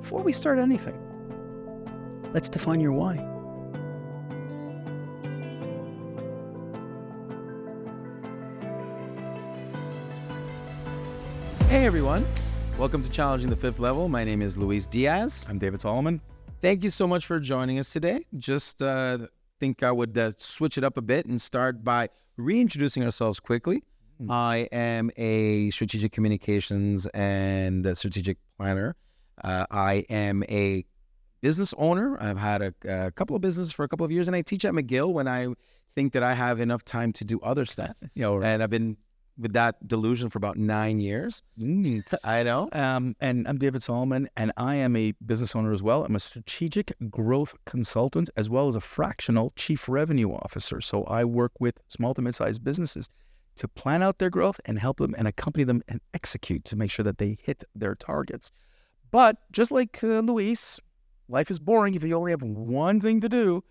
before we start anything, let's define your why. Hey everyone, welcome to Challenging the Fifth Level. My name is Luis Diaz. I'm David Solomon. Thank you so much for joining us today. Just think I would switch it up a bit and start by reintroducing ourselves quickly. I am a strategic communications and a strategic planner. I am a business owner. I've had a couple of businesses for a couple of years, and I teach at McGill when I think that I have enough time to do other stuff. And I've been with that delusion for about 9 years. I know. And I'm David Solomon, and I am a business owner as well. I'm a strategic growth consultant as well as a fractional chief revenue officer. So I work with small to mid-sized businesses to plan out their growth and help them and accompany them and execute to make sure that they hit their targets. But just like Luis, life is boring if you only have one thing to do.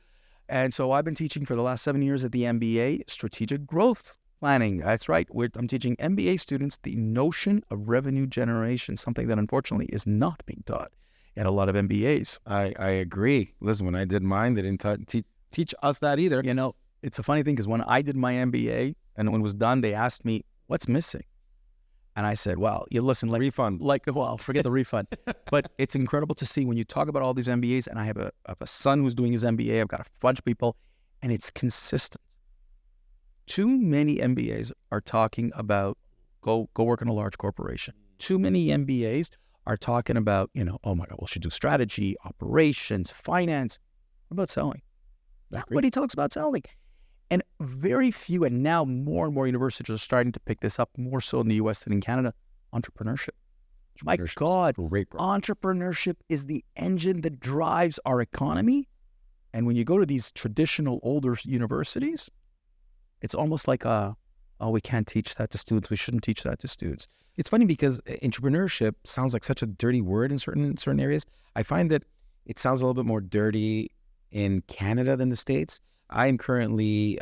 And so I've been teaching for the last 7 years at the MBA, strategic growth planning. That's right. I'm teaching MBA students the notion of revenue generation, something that unfortunately is not being taught at a lot of MBAs. I agree. Listen, when I did mine, they didn't teach us that either. You know, it's a funny thing because when I did my MBA and when it was done, they asked me, what's missing? And I said, well, you listen, like refund. Well, forget the refund. But it's incredible to see when you talk about all these MBAs, and I have a son who's doing his MBA. I've got a bunch of people, and it's consistent. Too many MBAs are talking about go work in a large corporation. Too many MBAs are talking about, oh my God, we should do strategy, operations, finance. What about selling? Nobody talks about selling. And very few, and now more and more universities are starting to pick this up, more so in the US than in Canada, entrepreneurship. My God, entrepreneurship is the engine that drives our economy. And when you go to these traditional older universities, it's almost like, we can't teach that to students. We shouldn't teach that to students. It's funny because entrepreneurship sounds like such a dirty word in certain areas. I find that it sounds a little bit more dirty in Canada than the States. I am currently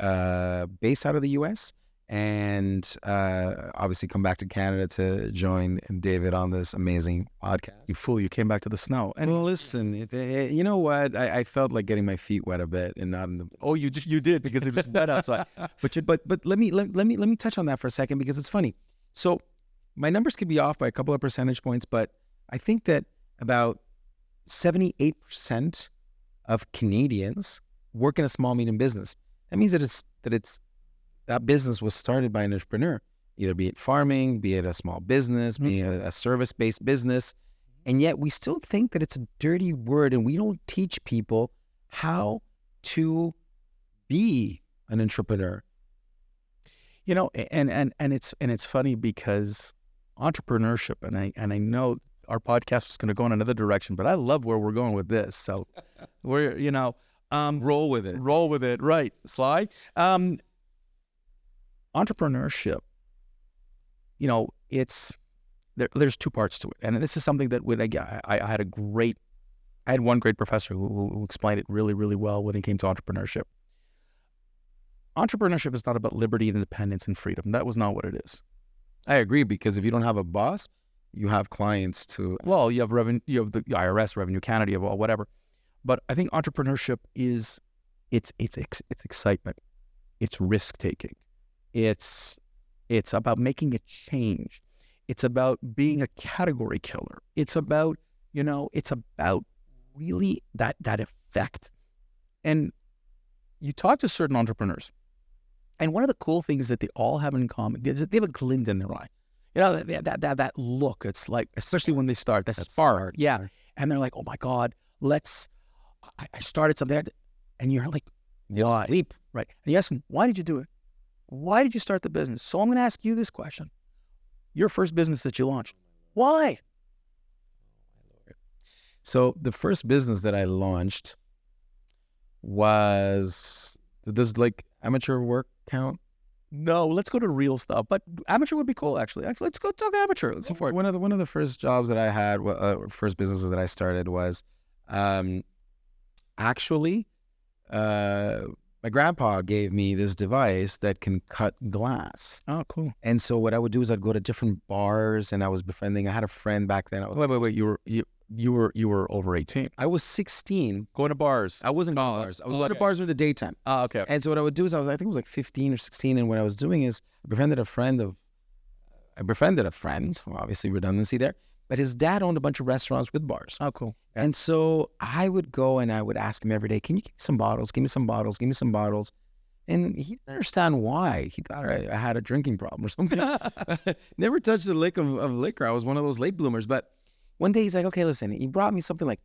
based out of the U.S. and obviously come back to Canada to join David on this amazing podcast. You fool, you came back to the snow. And well, listen, you know what? I felt like getting my feet wet a bit and not in the... Oh, you did because it was wet outside. But let me touch on that for a second because it's funny. So my numbers could be off by a couple of percentage points, but I think that about 78% of Canadians work in a small, medium business. That means that business was started by an entrepreneur, either be it farming, be it a small business, be it a service-based business. And yet we still think that it's a dirty word and we don't teach people how to be an entrepreneur. And it's funny because entrepreneurship, and I know our podcast is going to go in another direction, but I love where we're going with this. So we're, roll with it. Roll with it. Right. Sly. Entrepreneurship, there's two parts to it. And this is something that I had one great professor who explained it really, really well when it came to entrepreneurship. Entrepreneurship is not about liberty and independence and freedom. That was not what it is. I agree, because if you don't have a boss, you have clients to... Well, you have the IRS, Revenue Canada, you have whatever. But I think entrepreneurship is, it's excitement. It's risk-taking. It's about making a change. It's about being a category killer. It's about, it's about really that effect. And you talk to certain entrepreneurs, and one of the cool things that they all have in common is that they have a glint in their eye. That look, it's like, especially when they start, that spark. Yeah. And they're like, oh my God, I started something. And you're like, you don't sleep. Right. And you ask them, why did you do it? Why did you start the business? So I'm going to ask you this question. Your first business that you launched, why? So the first business that I launched was, does like amateur work count? No, let's go to real stuff. But amateur would be cool, actually. Let's go talk amateur. Let's go for it. One of the first jobs that I had, first businesses that I started was actually my grandpa gave me this device that can cut glass. Oh, cool. And so what I would do is I'd go to different bars, and I was befriending. I had a friend back then. Wait. You were over 18. I was 16. Going to bars. I wasn't going to bars. I was going to bars in the daytime. Okay. And so what I would do is I think it was like 15 or 16. And what I was doing is I befriended a friend. Well, obviously redundancy there. But his dad owned a bunch of restaurants with bars. Oh, cool. And so I would go and I would ask him every day, can you give me some bottles? Give me some bottles. Give me some bottles. And he didn't understand why. He thought I had a drinking problem or something. Never touched the lick of liquor. I was one of those late bloomers. But one day he's like, okay, listen. He brought me something like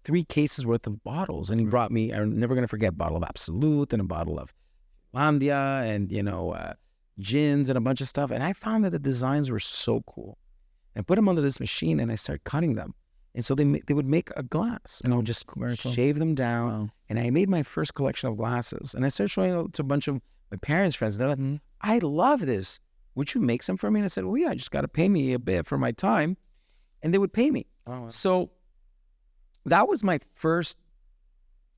3 cases worth of bottles. And he brought me, I'm never going to forget, a bottle of Absolute and a bottle of Landia and, gins and a bunch of stuff. And I found that the designs were so cool. I put them under this machine and I started cutting them. And so they would make a glass and I would just shave them down. Wow. And I made my first collection of glasses. And I started showing it to a bunch of my parents' friends. They're like, I love this. Would you make some for me? And I said, well, yeah, I just got to pay me a bit for my time. And they would pay me. Oh, wow. So that was my first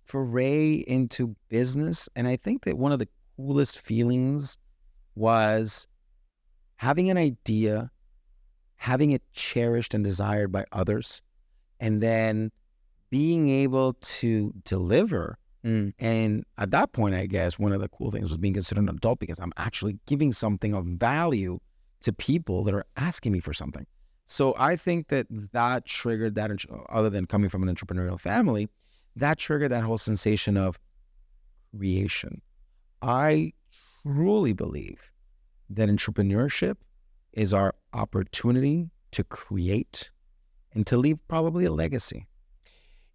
foray into business. And I think that one of the coolest feelings was having an idea, having it cherished and desired by others, and then being able to deliver. And at that point, I guess, one of the cool things was being considered an adult because I'm actually giving something of value to people that are asking me for something. So I think that triggered that, other than coming from an entrepreneurial family, that triggered that whole sensation of creation. I truly believe that entrepreneurship is our opportunity to create and to leave probably a legacy.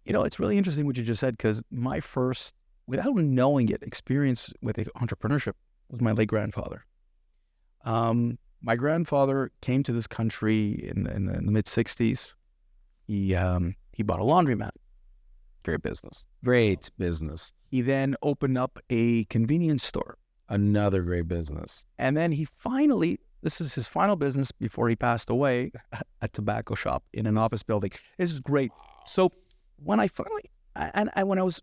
It's really interesting what you just said, because my first, without knowing it, experience with entrepreneurship was my late grandfather. My grandfather came to this country in the mid-'60s. He bought a laundromat. Great business. He then opened up a convenience store. Another great business. And then this is his final business before he passed away, a tobacco shop in an office building. This is great. So when I finally, when I was,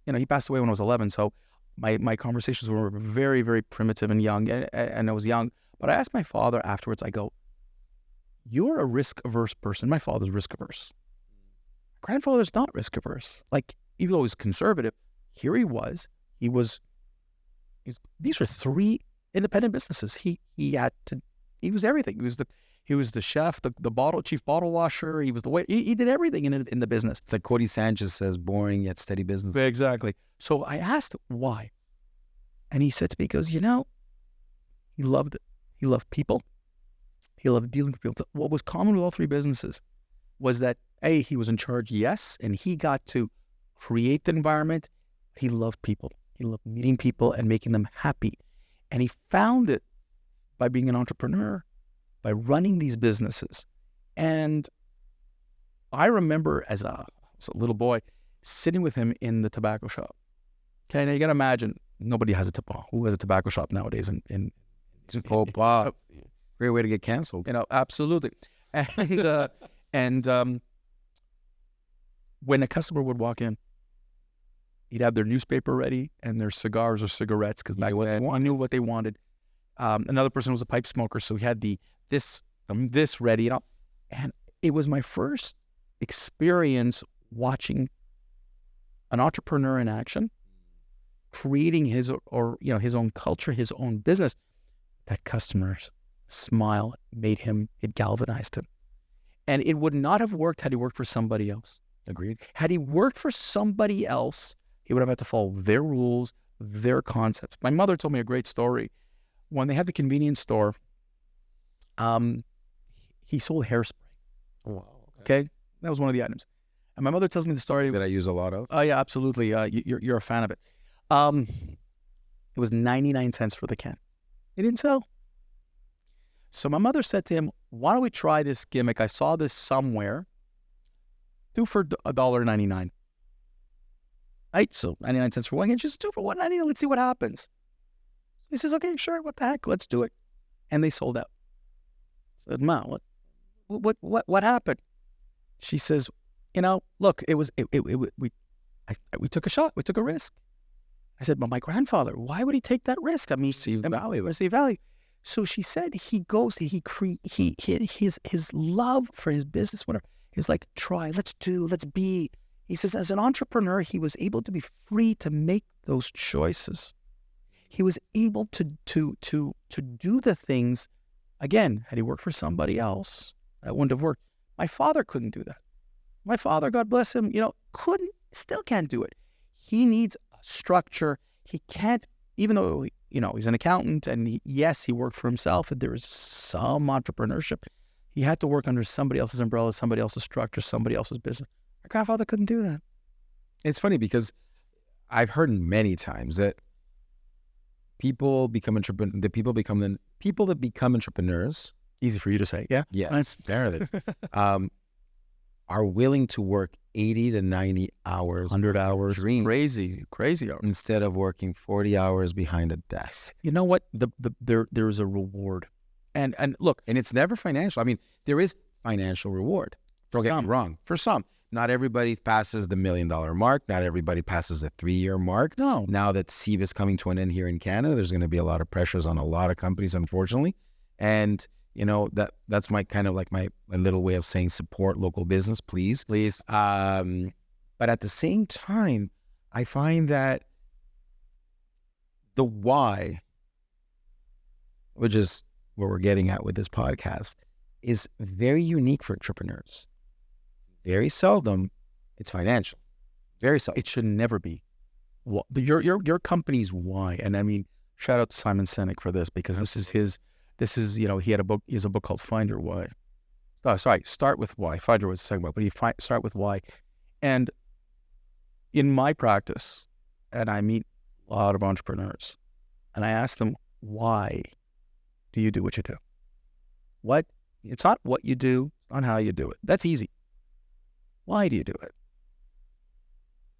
he passed away when I was 11. So my conversations were very, very primitive and young, and I was young. But I asked my father afterwards, I go, you're a risk-averse person. My father's risk-averse. Grandfather's not risk-averse. Like, even though he was conservative, here he was. These were 3 independent businesses. He was everything. He was the chef, the chief bottle washer. He was the waiter. He did everything in the business. It's like Cody Sanchez says, boring yet steady business. Exactly. So I asked why, and he said to me, he goes, he loved it. He loved people. He loved dealing with people. What was common with all 3 businesses was that he was in charge, yes, and he got to create the environment. He loved people. He loved meeting people and making them happy. And he found it by being an entrepreneur, by running these businesses. And I remember as a little boy sitting with him in the tobacco shop. Okay, now you got to imagine, nobody has who has a tobacco shop nowadays in great way to get canceled. Absolutely. And when a customer would walk in, he'd have their newspaper ready and their cigars or cigarettes, because back then I knew what they wanted. Another person was a pipe smoker, so he had this ready, and it was my first experience watching an entrepreneur in action, creating his own culture, his own business. That customer's smile it galvanized him. And it would not have worked had he worked for somebody else. Agreed. Had he worked for somebody else, he would have had to follow their rules, their concepts. My mother told me a great story. When they had the convenience store, he sold hairspray. Oh, wow. Okay. That was one of the items. And my mother tells me the story. That I use a lot of? Oh, yeah, absolutely. You're a fan of it. It was 99 cents for the can. It didn't sell. So my mother said to him, why don't we try this gimmick? I saw this somewhere. Do for $1.99. Right? So 99 cents for one can, just do for $1.99. Let's see what happens. So he says, okay, sure. What the heck? Let's do it. And they sold out. I said, Ma, what happened? She says, look, we took a shot. We took a risk. I said, but my grandfather, why would he take that risk? I mean, Perceived value. So she said his love for his business, whatever, He's like, try, let's do, let's be. He says, as an entrepreneur, he was able to be free to make those choices. He was able to do the things. Again, had he worked for somebody else, that wouldn't have worked. My father couldn't do that. My father, God bless him, still can't do it. He needs a structure. He can't, even though, he's an accountant and yes, he worked for himself and there was some entrepreneurship. He had to work under somebody else's umbrella, somebody else's structure, somebody else's business. My grandfather couldn't do that. It's funny because I've heard many times that people that become entrepreneurs. Easy for you to say, yeah? Yes, barely. Are willing to work 80 to 90 hours. 100 hours. Dreams, crazy hours. instead of working 40 hours behind a desk. You know what? There is a reward. And look. And it's never financial. I mean, there is financial reward. Don't get me wrong. For some. Not everybody passes the $1 million mark. Not everybody passes the 3-year mark. No. Now that SEEV is coming to an end here in Canada, there's going to be a lot of pressures on a lot of companies, unfortunately. And, that's my kind of like my little way of saying support local business, please. Please. But at the same time, I find that the why, which is what we're getting at with this podcast, is very unique for entrepreneurs. Very seldom, it's financial. Very seldom. It should never be. Your company's why, and I mean, shout out to Simon Sinek for this because he has a book called Find Your Why. Oh, sorry, Start With Why. Find Your Why was the second book, but Start With Why. And in my practice, and I meet a lot of entrepreneurs, and I ask them, why do you do what you do? It's not what you do, it's not how you do it. That's easy. Why do you do it?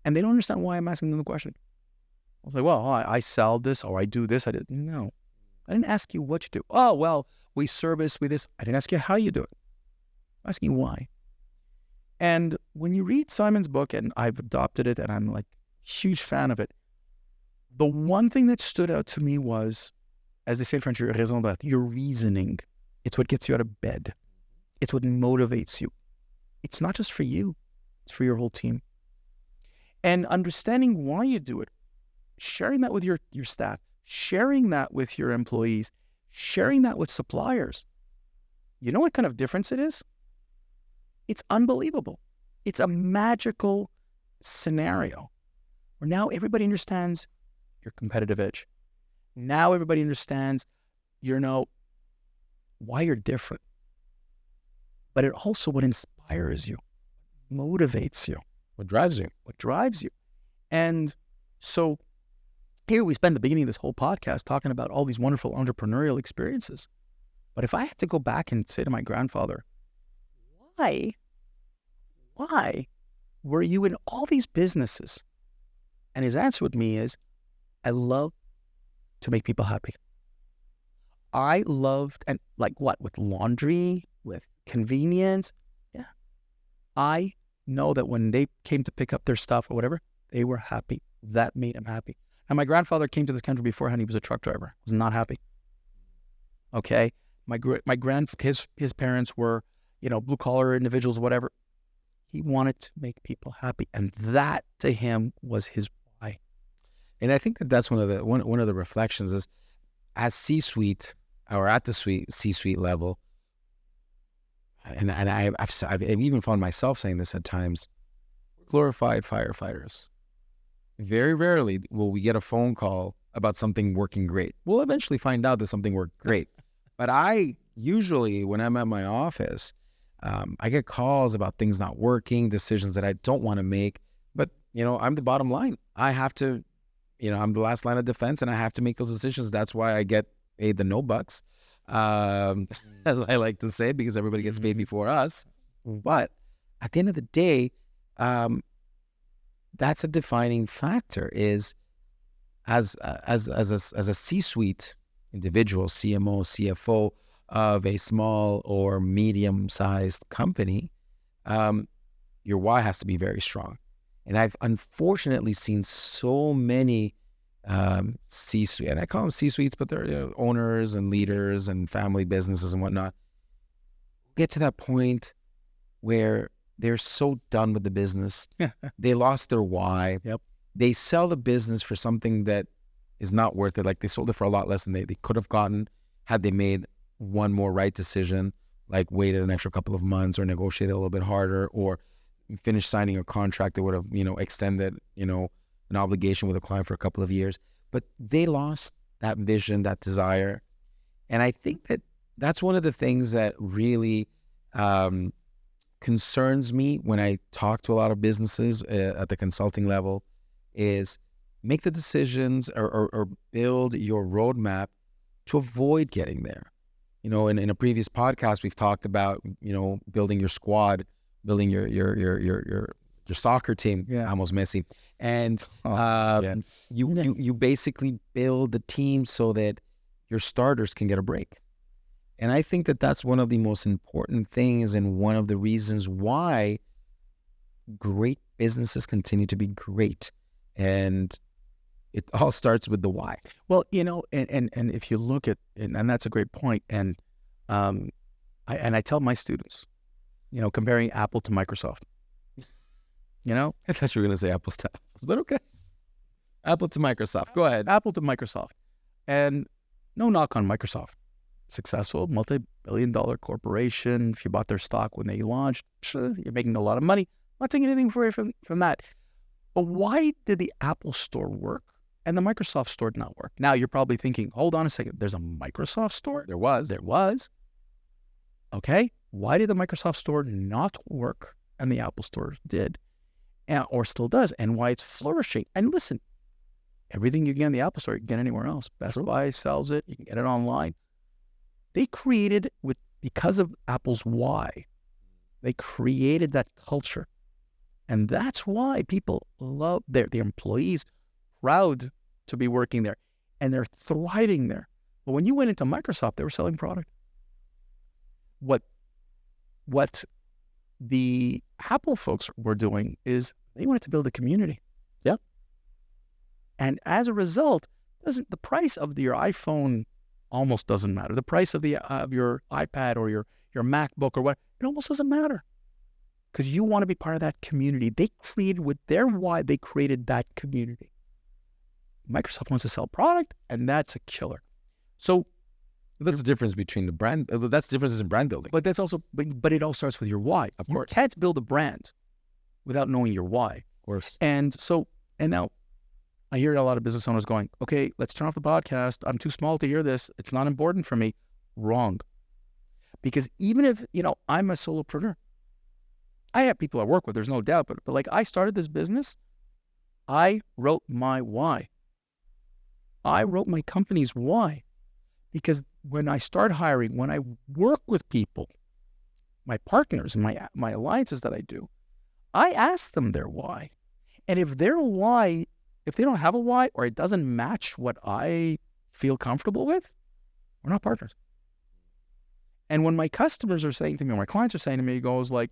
And they don't understand why I'm asking them the question. I was like, well, I sell this or I do this. No, I didn't ask you what you do. Oh, well, we service, we this. I didn't ask you how you do it. I'm asking you why. And when you read Simon's book, and I've adopted it and I'm like a huge fan of it, the one thing that stood out to me was, as they say in French, your raison d'être, your reasoning. It's what gets you out of bed. It's what motivates you. It's not just for you, it's for your whole team. And understanding why you do it, sharing that with your staff, sharing that with your employees, sharing that with suppliers. You know what kind of difference it is? It's unbelievable. It's a magical scenario where now everybody understands your competitive edge. Now everybody understands, why you're different. But it also what inspires you, motivates you. What drives you. And so here we spend the beginning of this whole podcast talking about all these wonderful entrepreneurial experiences. But if I had to go back and say to my grandfather, why were you in all these businesses? And his answer with me is, I love to make people happy. I loved, and with laundry, with convenience. Yeah. I know that when they came to pick up their stuff or whatever, they were happy. That made him happy. And my grandfather came to this country beforehand. He was a truck driver. Was not happy. Okay. His parents were, blue collar individuals, whatever. He wanted to make people happy. And that to him was his why. And I think that's one of the reflections is as C-suite or at the C-suite level, and I've even found myself saying this at times, glorified firefighters. Very rarely will we get a phone call about something working great. We'll eventually find out that something worked great. But I usually, when I'm at my office, I get calls about things not working, decisions that I don't want to make. But, I'm the bottom line. I have to, I'm the last line of defense and I have to make those decisions. That's why I get paid the no bucks, as I like to say, because everybody gets paid before us. But at the end of the day, that's a defining factor is as a C-suite individual, CMO, CFO of a small or medium-sized company, your why has to be very strong. And I've unfortunately seen so many C-suite, and I call them C-suites, but they're owners and leaders and family businesses and whatnot, get to that point where they're so done with the business. They lost their why. Yep. They sell the business for something that is not worth it. Like they sold it for a lot less than they could have gotten had they made one more right decision, like waited an extra couple of months or negotiated a little bit harder or finished signing a contract that would have, extended, an obligation with a client for a couple of years. But they lost that vision, that desire. And I think that that's one of the things that really concerns me when I talk to a lot of businesses at the consulting level is make the decisions or build your roadmap to avoid getting there. In a previous podcast, we've talked about, building your squad, building your soccer team, almost Messi. And you basically build the team so that your starters can get a break. And I think that that's one of the most important things and one of the reasons why great businesses continue to be great. And it all starts with the why. Well, and if you look at, and that's a great point. And I tell my students, comparing Apple to Microsoft. I thought you were going to say apples to apples, but okay. Apple to Microsoft. Go ahead. Apple to Microsoft. And no knock on Microsoft. Successful, multi-billion-dollar corporation. If you bought their stock when they launched, sure, you're making a lot of money. I'm not taking anything away from that. But why did the Apple store work and the Microsoft store not work? Now, you're probably thinking, hold on a second. There's a Microsoft store? There was. Okay. Why did the Microsoft store not work and the Apple store did? Or still does, and why it's flourishing. And listen, everything you get in the Apple store, you can get anywhere else. Best Buy sells it. You can get it online. They created, because of Apple's why, they created that culture. And that's why people love their employees, proud to be working there, and they're thriving there. But when you went into Microsoft, they were selling product. What the Apple folks were doing is they wanted to build a community. Yeah. And as a result, the price of your iPhone almost doesn't matter. The price of your iPad or your MacBook or what, it almost doesn't matter. Because you want to be part of that community. They created, with their why, they created that community. Microsoft wants to sell product, and that's a killer. So that's the difference between the brand. That's the difference in brand building. But that's also, but it all starts with your why. Of course. You can't build a brand without knowing your why. Of course. And now I hear a lot of business owners going, okay, let's turn off the podcast. I'm too small to hear this. It's not important for me. Wrong. Because even if, I'm a solopreneur, I have people I work with, there's no doubt, but like I started this business, I wrote my why. I wrote my company's why. Because when I start hiring, when I work with people, my partners and my alliances that I do, I ask them their why. And if their why, if they don't have a why or it doesn't match what I feel comfortable with, we're not partners. And when my customers are saying to me, or my clients are saying to me, it goes like,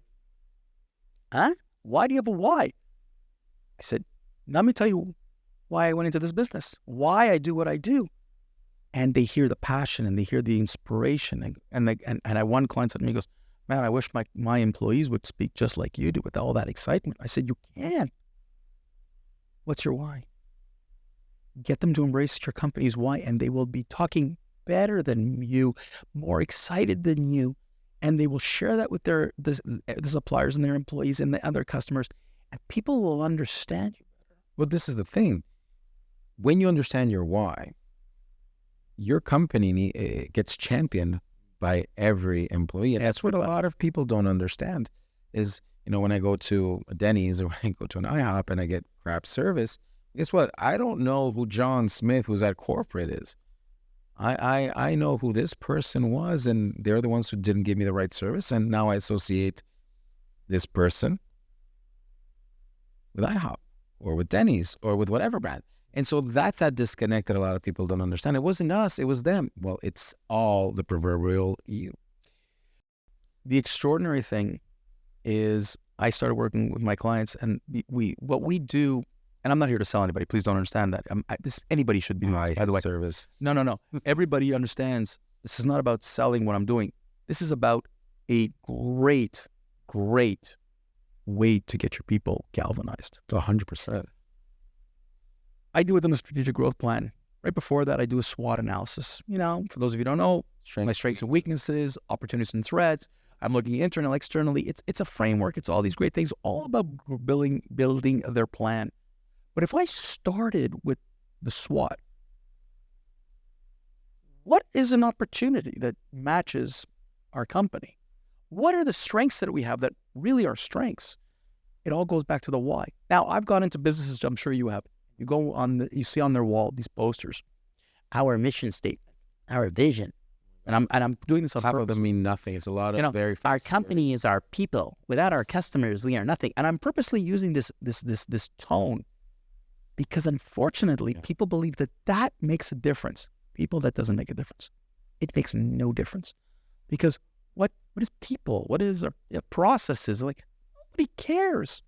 huh? Why do you have a why? I said, let me tell you why I went into this business, why I do what I do. And they hear the passion and they hear the inspiration. And I one client said to me, he goes, man, I wish my employees would speak just like you do with all that excitement. I said, you can. What's your why? Get them to embrace your company's why, and they will be talking better than you, more excited than you. And they will share that with the suppliers and their employees and the other customers. And people will understand you better. Well, this is the thing. When you understand your why, your company gets championed by every employee. And that's what a lot of people don't understand is, when I go to a Denny's or when I go to an IHOP and I get crap service, guess what? I don't know who John Smith, who's at corporate, is. I know who this person was, and they're the ones who didn't give me the right service. And now I associate this person with IHOP or with Denny's or with whatever brand. And so that's that disconnect that a lot of people don't understand. It wasn't us, it was them. Well, it's all the proverbial you. The extraordinary thing is I started working with my clients, and what we do, and I'm not here to sell anybody. Please don't understand that. Anybody should be doing this, by the way. Service. No. Everybody understands this is not about selling what I'm doing. This is about a great way to get your people galvanized. 100%. I do it in a strategic growth plan. Right before that, I do a SWOT analysis. You know, for those of you who don't know, my strengths and weaknesses, opportunities and threats. I'm looking internally, externally. It's a framework. It's all these great things, all about building their plan. But if I started with the SWOT, what is an opportunity that matches our company? What are the strengths that we have that really are strengths? It all goes back to the why. Now, I've gone into businesses, I'm sure you have. You go you see on their wall these posters, our mission statement, our vision, and I'm doing this on Half purpose. of them mean nothing. It's a lot of very. Our company is our people. Without our customers, we are nothing. And I'm purposely using this tone because unfortunately, people believe that makes a difference. People, that doesn't make a difference. It makes no difference because what is people? What is our processes? Like, nobody cares.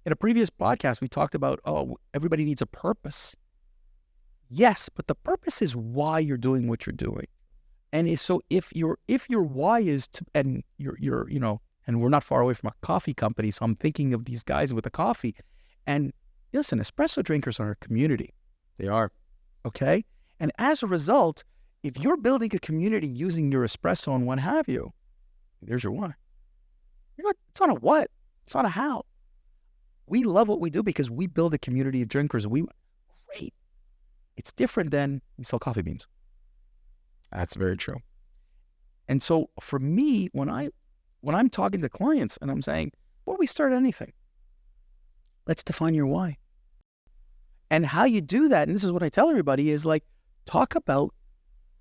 In a previous podcast, we talked about, everybody needs a purpose. Yes, but the purpose is why you're doing what you're doing. And so if your why is to, and you're and we're not far away from a coffee company, so I'm thinking of these guys with a coffee. And listen, espresso drinkers are a community. They are. Okay? And as a result, if you're building a community using your espresso and what have you, there's your why. It's not a what, it's not a how. We love what we do because we build a community of drinkers. Great. It's different than we sell coffee beans. That's very true. And so for me, when I'm talking to clients and I'm saying, before we start anything, let's define your why. And how you do that, and this is what I tell everybody, is like, talk about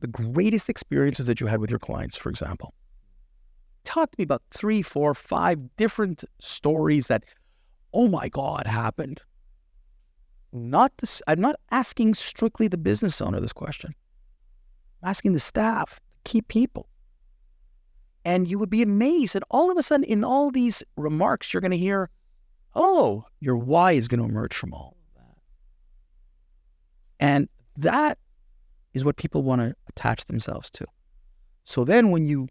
the greatest experiences that you had with your clients, for example. Talk to me about 3, 4, 5 different stories that, oh my God, happened. I'm not asking strictly the business owner this question. I'm asking the staff, the key people. And you would be amazed that all of a sudden in all these remarks, you're going to hear, oh, your why is going to emerge from all of that. And that is what people want to attach themselves to. So then when you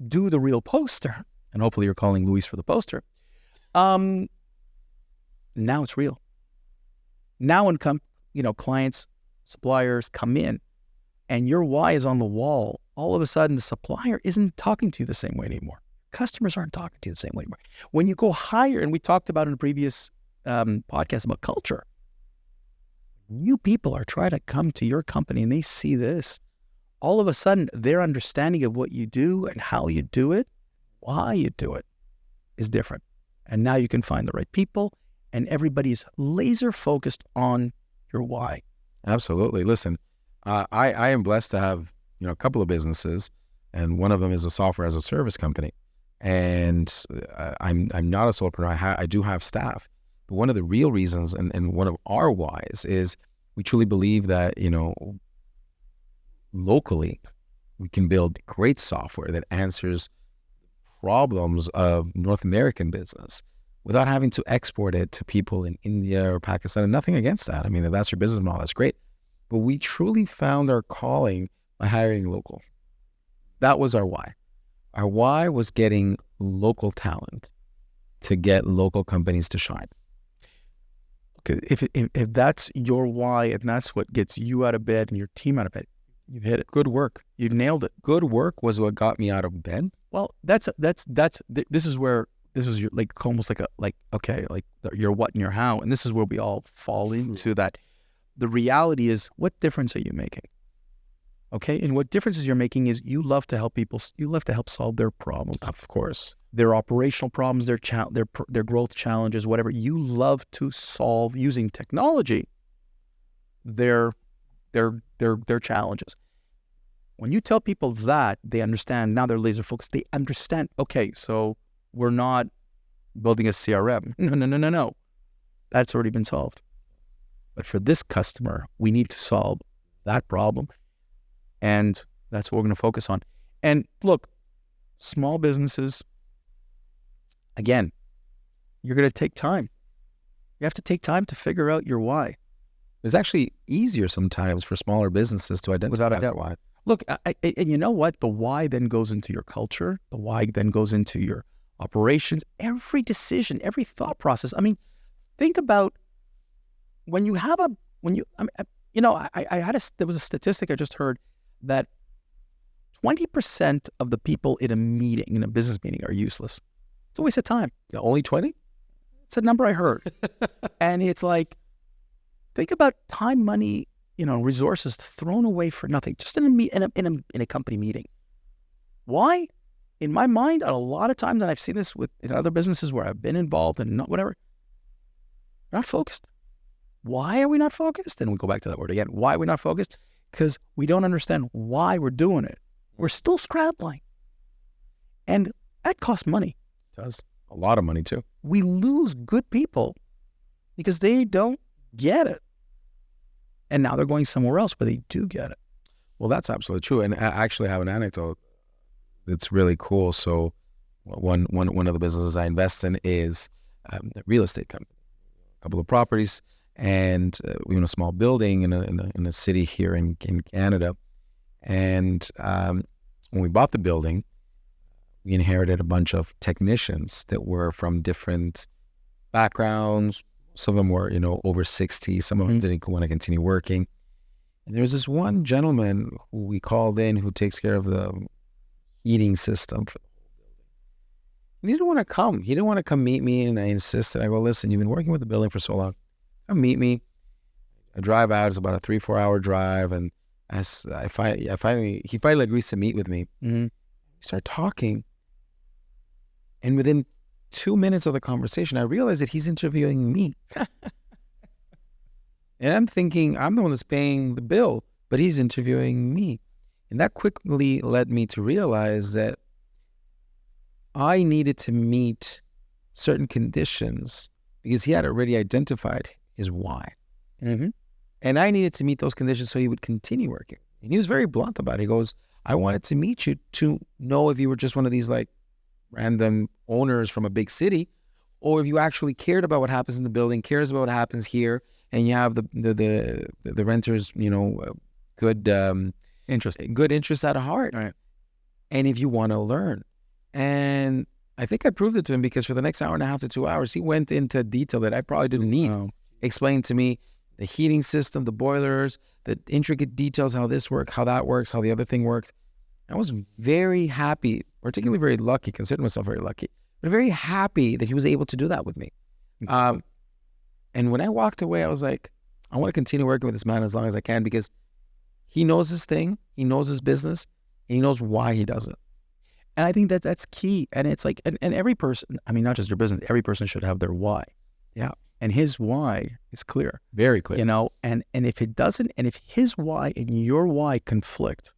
do the real poster, and hopefully you're calling Luis for the poster, now it's real. Now when clients, suppliers come in and your why is on the wall, all of a sudden the supplier isn't talking to you the same way anymore. Customers aren't talking to you the same way anymore. When you go higher, and we talked about in a previous podcast about culture, new people are trying to come to your company and they see this. All of a sudden, their understanding of what you do and how you do it, why you do it, is different. And now you can find the right people, and everybody's laser focused on your why. Absolutely. Listen, I am blessed to have a couple of businesses, and one of them is a software as a service company. And I'm not a solopreneur. I do have staff. But one of the real reasons, and one of our whys, is we truly believe that locally we can build great software that answers problems of North American business without having to export it to people in India or Pakistan. And nothing against that. I mean, if that's your business model, that's great. But we truly found our calling by hiring local. That was our why. Our why was getting local talent to get local companies to shine. Okay, if that's your why and that's what gets you out of bed and your team out of bed, you've hit it. Good work. You've nailed it. Good work was what got me out of bed. Well, this is where this is your almost like your what and your how, and this is where we all fall into that. The reality is, what difference are you making? Okay, and what differences you're making is you love to help people. You love to help solve their problems, Of course. their operational problems, their growth challenges, whatever. You love to solve using technology their challenges. When you tell people that, they understand. Now they're laser focused. They understand. Okay, so we're not building a CRM. No. That's already been solved. But for this customer, we need to solve that problem. And that's what we're going to focus on. And look, small businesses, again, you're going to take time. You have to take time to figure out your why. It's actually easier sometimes for smaller businesses to identify Without a doubt. why. Look, and you know what? The why then goes into your culture. The why then goes into your operations, every decision, every thought process. I mean, think about when you have a, when you, you know, there was a statistic I just heard that 20% of the people in a meeting, in a business meeting, are useless. It's a waste of time. Yeah, only 20? It's a number I heard. And it's like, think about time, money, you know, resources thrown away for nothing, just in a company meeting. Why? In my mind, a lot of times, and I've seen this in other businesses where I've been involved and whatever, we're not focused. Why are we not focused? And we go back to that word again. Why are we not focused? Because we don't understand why we're doing it. We're still scrambling. And that costs money. It does. A lot of money too. We lose good people because they don't get it. And now they're going somewhere else where they do get it. Well, that's absolutely true. And I actually have an anecdote that's really cool. So one of the businesses I invest in is a real estate company, a couple of properties, and we own a small building in a city here in Canada. And when we bought the building, we inherited a bunch of technicians that were from different backgrounds. Some of them were, you know, over 60. Some of them didn't want to continue working. And there was this one gentleman who we called in who takes care of the heating system for the whole building. And he didn't want to come. He didn't want to come meet me. And I insisted. I go, listen, you've been working with the building for so long. Come meet me. I drive out. It's about a 3-4 hour drive. And he finally agrees to meet with me. Mm-hmm. We start talking. And within 2 minutes of the conversation, I realized that he's interviewing me. And I'm thinking, I'm the one that's paying the bill, but he's interviewing me. And that quickly led me to realize that I needed to meet certain conditions because he had already identified his why. Mm-hmm. And I needed to meet those conditions so he would continue working. And he was very blunt about it. He goes, I wanted to meet you to know if you were just one of these like random owners from a big city, or if you actually cared about what happens in the building, cares about what happens here, and you have the renters, you know, good interest at heart. Right. And if you want to learn. And I think I proved it to him because for the next hour and a half to 2 hours, he went into detail that I probably didn't need. Explained to me the heating system, the boilers, the intricate details, how this works, how that works, how the other thing works. I was very happy, particularly very lucky, consider myself very lucky, but very happy that he was able to do that with me. And when I walked away, I was like, I want to continue working with this man as long as I can because he knows his thing, he knows his business, and he knows why he does it. And I think that that's key. And it's like, and every person, I mean, not just your business, every person should have their why. Yeah. And his why is clear. Very clear. You know, and if it doesn't, and if his why and your why conflict,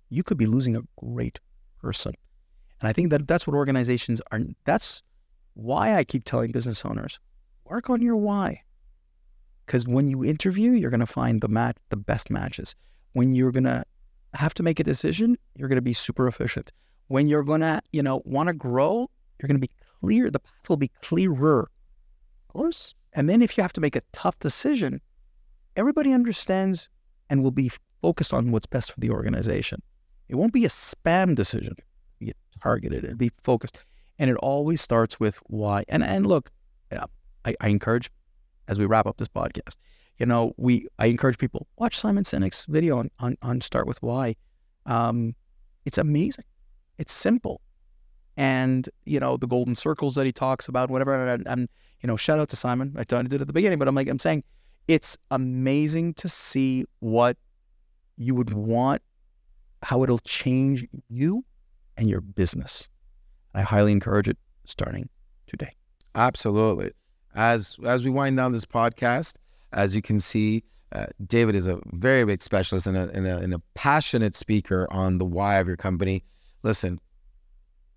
you could be losing a great person. And I think that that's what organizations are. That's why I keep telling business owners, work on your why. Because when you interview, you're going to find the best matches. When you're going to have to make a decision, you're going to be super efficient. When you're going to, you know, want to grow, you're going to be clear. The path will be clearer. Of course. And then if you have to make a tough decision, everybody understands and will be focused on what's best for the organization. It won't be a spam decision. It'll be targeted. It'll be focused. And it always starts with why. And look, I encourage, as we wrap up this podcast, you know, I encourage people, watch Simon Sinek's video on Start With Why. It's amazing. It's simple. And, you know, the golden circles that he talks about, whatever, and you know, shout out to Simon. I did it at the beginning, but I'm saying it's amazing to see what you would want, how it'll change you and your business. I highly encourage it starting today. Absolutely. As we wind down this podcast, as you can see, David is a very big specialist and a passionate speaker on the why of your company. Listen,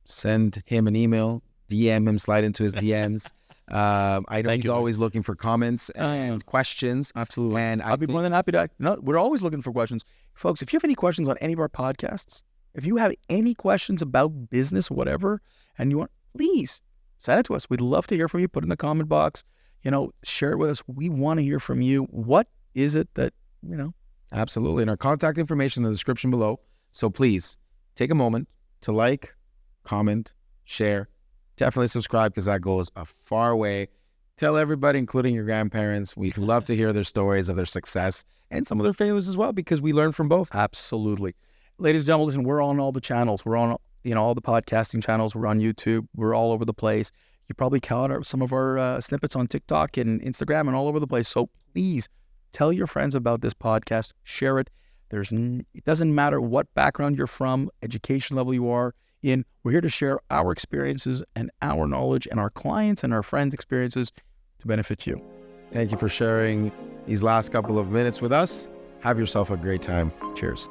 send him an email, DM him, slide into his DMs. I know he's always looking for comments and questions. Absolutely. And I'll be more than happy to. No, we're always looking for questions. Folks, if you have any questions on any of our podcasts, if you have any questions about business, whatever, and you want, please send it to us. We'd love to hear from you. Put it in the comment box. You know, share it with us. We want to hear from you. What is it that, you know? Absolutely. And our contact information in the description below. So please take a moment to like, comment, share, definitely subscribe because that goes a far way. Tell everybody, including your grandparents. We'd love to hear their stories of their success and some of their failures as well, because we learn from both. Absolutely. Ladies and gentlemen, listen, we're on all the channels. We're on, all the podcasting channels. We're on YouTube. We're all over the place. You probably caught some of our snippets on TikTok and Instagram and all over the place. So please tell your friends about this podcast. Share it. It doesn't matter what background you're from, education level you are in. We're here to share our experiences and our knowledge and our clients and our friends' experiences to benefit you. Thank you for sharing these last couple of minutes with us. Have yourself a great time. Cheers.